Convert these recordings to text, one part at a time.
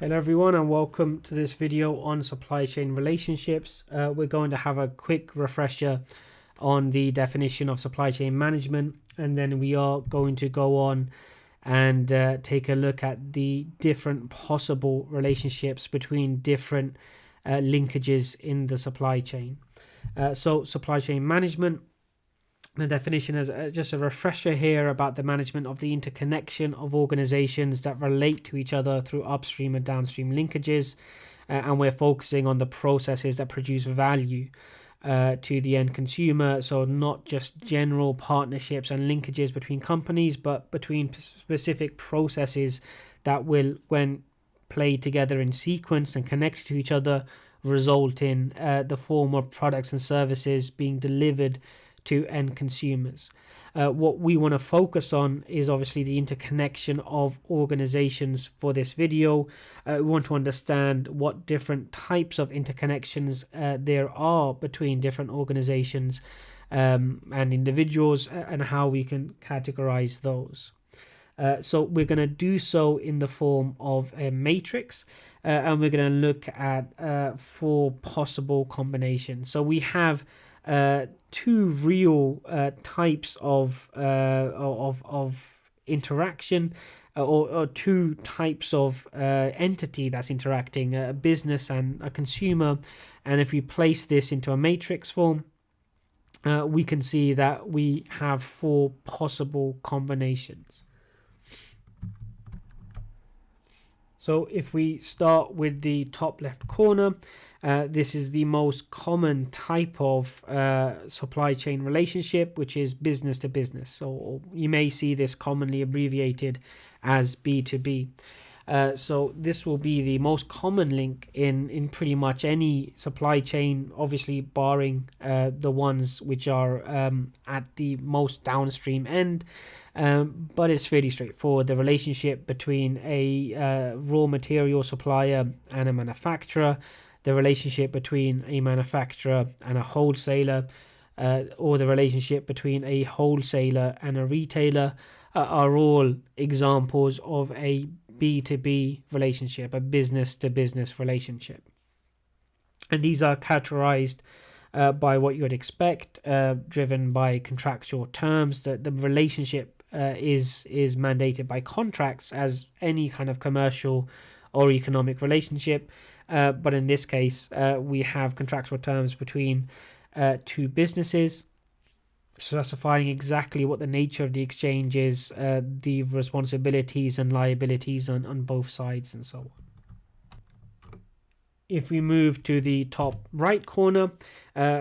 Hello everyone and welcome to this video on supply chain relationships. We're going to have a quick refresher on the definition of supply chain management, and then we are going to go on and take a look at the different possible relationships between different linkages in the supply chain. So supply chain management, the definition is just a refresher here about the management of the interconnection of organizations that relate to each other through upstream and downstream linkages, and we're focusing on the processes that produce value to the end consumer. So not just general partnerships and linkages between companies, but between specific processes that will, when played together in sequence and connected to each other, result in the form of products and services being delivered to end consumers. What we want to focus on is obviously the interconnection of organizations for this video. We want to understand what different types of interconnections there are between different organizations and individuals, and how we can categorize those. So we're going to do so in the form of a matrix, and we're going to look at 4 possible combinations. So we have two real types of interaction, or 2 types of entity that's interacting, a business and a consumer. And if we place this into a matrix form, we can see that we have 4 possible combinations. So if we start with the top left corner, this is the most common type of supply chain relationship, which is business to business. So you may see this commonly abbreviated as B2B. So this will be the most common link in pretty much any supply chain, obviously barring the ones which are at the most downstream end. But it's fairly straightforward. The relationship between a raw material supplier and a manufacturer, the relationship between a manufacturer and a wholesaler, or the relationship between a wholesaler and a retailer, are all examples of a B2B relationship, a business to business relationship. And these are characterized by what you would expect, driven by contractual terms. The relationship is mandated by contracts, as any kind of commercial or economic relationship. But in this case, we have contractual terms between 2 businesses, specifying exactly what the nature of the exchange is, the responsibilities and liabilities on both sides, and so on. If we move to the top right corner,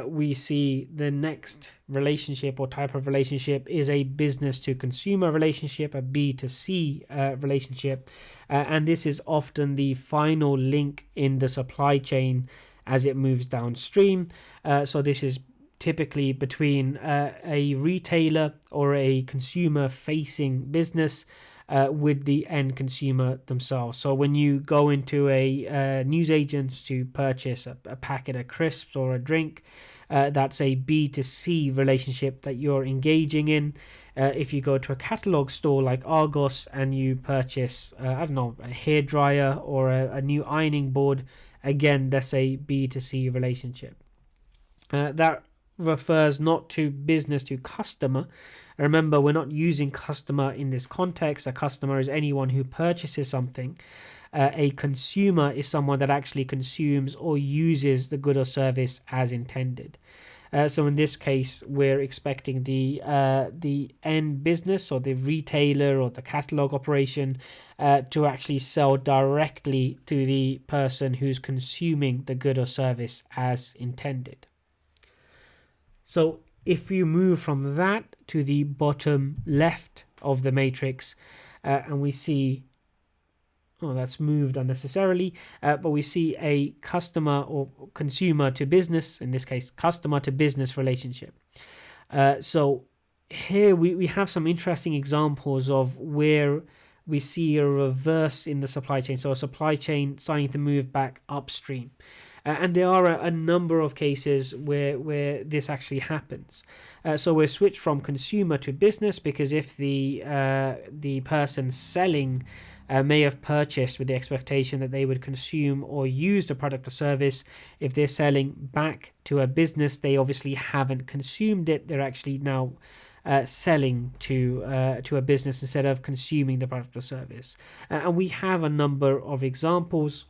we see the next relationship or type of relationship is a business to consumer relationship, a B2C relationship. And this is often the final link in the supply chain as it moves downstream. So this is typically between a retailer or a consumer facing business with the end consumer themselves. So when you go into a newsagents to purchase a packet of crisps or a drink, that's a B2C relationship that you're engaging in. If you go to a catalog store like Argos and you purchase, a hairdryer or a new ironing board, again, that's a B2C relationship. That refers not to business to customer. Remember, we're not using customer in this context. A customer is anyone who purchases something. A consumer is someone that actually consumes or uses the good or service as intended. So in this case, we're expecting the end business or the retailer or the catalog operation to actually sell directly to the person who's consuming the good or service as intended. So if you move from that to the bottom left of the matrix, and we see, that's moved unnecessarily, but we see a customer or consumer to business, in this case, customer to business relationship. So here we have some interesting examples of where we see a reverse in the supply chain. So a supply chain starting to move back upstream. And there are a number of cases where this actually happens. So we're switched from consumer to business, because if the person selling may have purchased with the expectation that they would consume or use the product or service. If they're selling back to a business, they obviously haven't consumed it. They're actually now selling to a business instead of consuming the product or service. And we have a number of examples.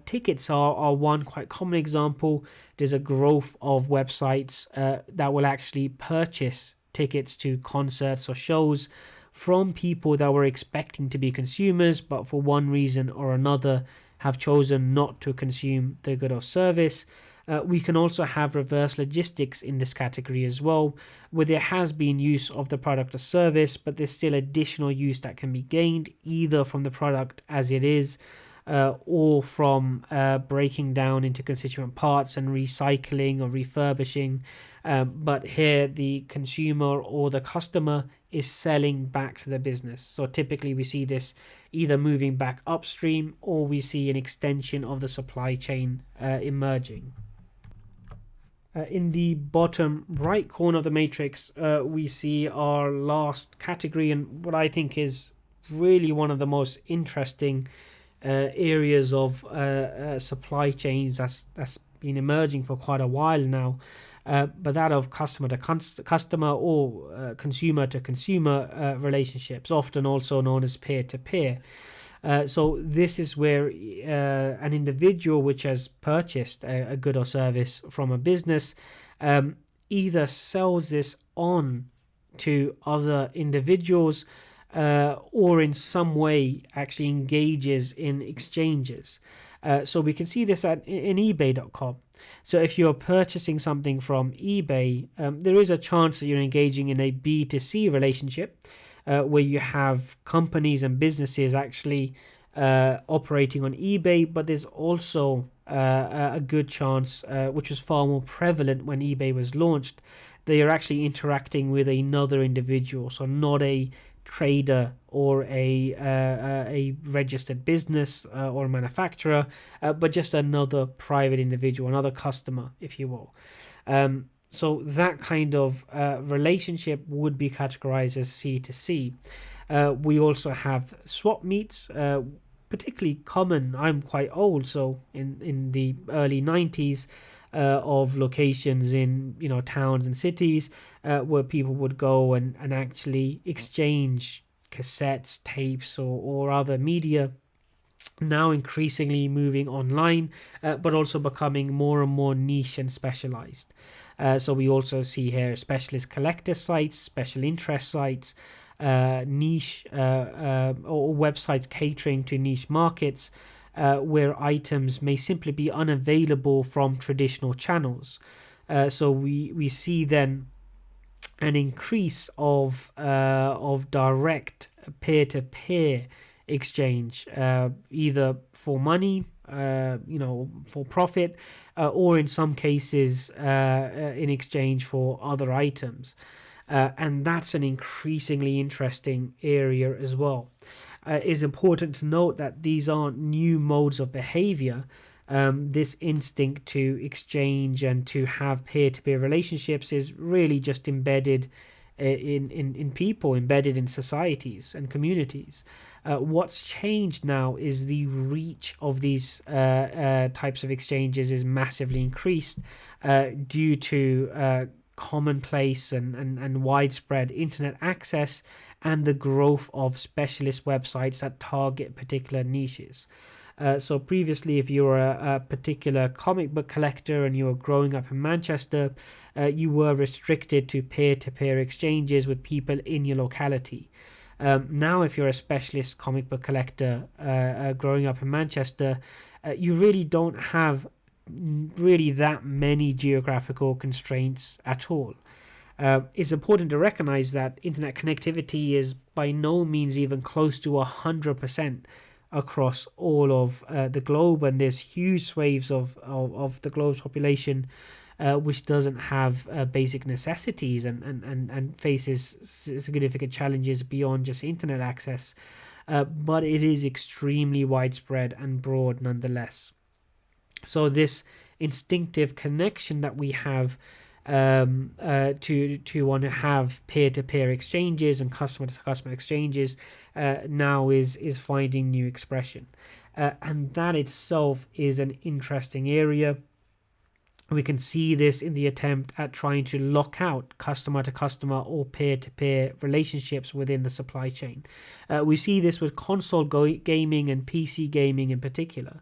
Tickets are one quite common example. There's a growth of websites that will actually purchase tickets to concerts or shows from people that were expecting to be consumers, but for one reason or another have chosen not to consume the good or service. We can also have reverse logistics in this category as well, where there has been use of the product or service, but there's still additional use that can be gained either from the product as it is, or from breaking down into constituent parts and recycling or refurbishing. But here the consumer or the customer is selling back to the business. So typically we see this either moving back upstream, or we see an extension of the supply chain emerging. In the bottom right corner of the matrix, we see our last category, and what I think is really one of the most interesting areas of supply chains that's been emerging for quite a while now, but that of customer to customer or consumer to consumer relationships, often also known as peer-to-peer. So this is where an individual which has purchased a good or service from a business either sells this on to other individuals or in some way actually engages in exchanges. So we can see this in eBay.com. So if you're purchasing something from eBay, there is a chance that you're engaging in a B2C relationship, where you have companies and businesses actually operating on eBay, but there's also a good chance, which was far more prevalent when eBay was launched, they are actually interacting with another individual, so not a trader or a registered business or a manufacturer, but just another private individual, another customer, if you will. So that kind of relationship would be categorized as C2C. We also have swap meets, particularly common. I'm quite old, so in the early 90s, of locations in towns and cities where people would go and actually exchange cassettes, tapes, or other media. Now increasingly moving online, but also becoming more and more niche and specialized. So we also see here specialist collector sites, special interest sites, niche or websites catering to niche markets, where items may simply be unavailable from traditional channels. So we see then an increase of direct peer-to-peer exchange, either for money, for profit, or in some cases in exchange for other items. And that's an increasingly interesting area as well. It's important to note that these aren't new modes of behavior. This instinct to exchange and to have peer-to-peer relationships is really just embedded in people, embedded in societies and communities. What's changed now is the reach of these types of exchanges is massively increased due to commonplace and widespread internet access and the growth of specialist websites that target particular niches. So previously, if you were a particular comic book collector and you were growing up in Manchester, you were restricted to peer-to-peer exchanges with people in your locality. Now, if you're a specialist comic book collector growing up in Manchester, you really don't have really that many geographical constraints at all. It's important to recognize that internet connectivity is by no means even close to 100% across all of the globe, and there's huge swathes of the globe's population which doesn't have basic necessities and faces significant challenges beyond just internet access, but it is extremely widespread and broad nonetheless. So this instinctive connection that we have to want to have peer-to-peer exchanges and customer-to-customer exchanges now is finding new expression. And that itself is an interesting area. We can see this in the attempt at trying to lock out customer-to-customer or peer-to-peer relationships within the supply chain. We see this with console gaming and PC gaming in particular.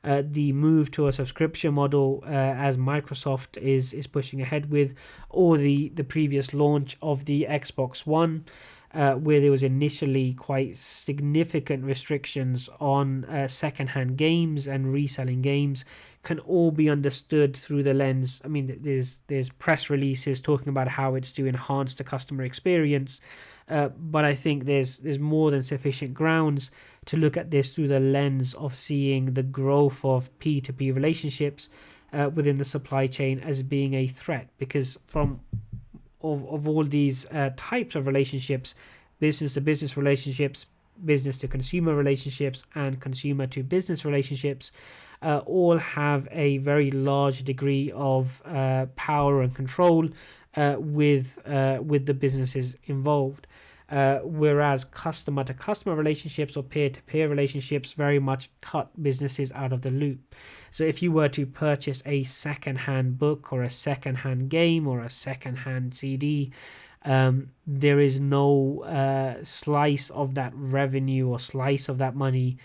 The move to a subscription model, as Microsoft is pushing ahead with, or the previous launch of the Xbox One, where there was initially quite significant restrictions on secondhand games and reselling games, can all be understood through the lens. I mean, there's press releases talking about how it's to enhance the customer experience, but I think there's more than sufficient grounds to look at this through the lens of seeing the growth of P2P relationships within the supply chain as being a threat, because of all these types of relationships, business to business relationships, business to consumer relationships, and consumer to business relationships, all have a very large degree of power and control with the businesses involved. Whereas customer to customer relationships or peer to peer relationships very much cut businesses out of the loop. So if you were to purchase a second-hand book or a second-hand game or a second-hand CD, there is no slice of that revenue or slice of that money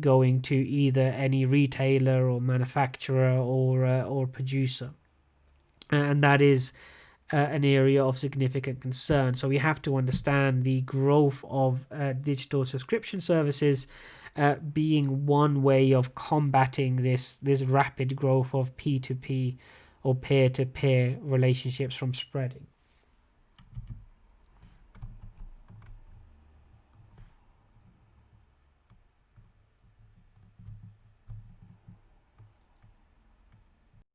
going to either any retailer or manufacturer or producer, and that is an area of significant concern. So we have to understand the growth of digital subscription services being one way of combating this rapid growth of P2P or peer-to-peer relationships from spreading.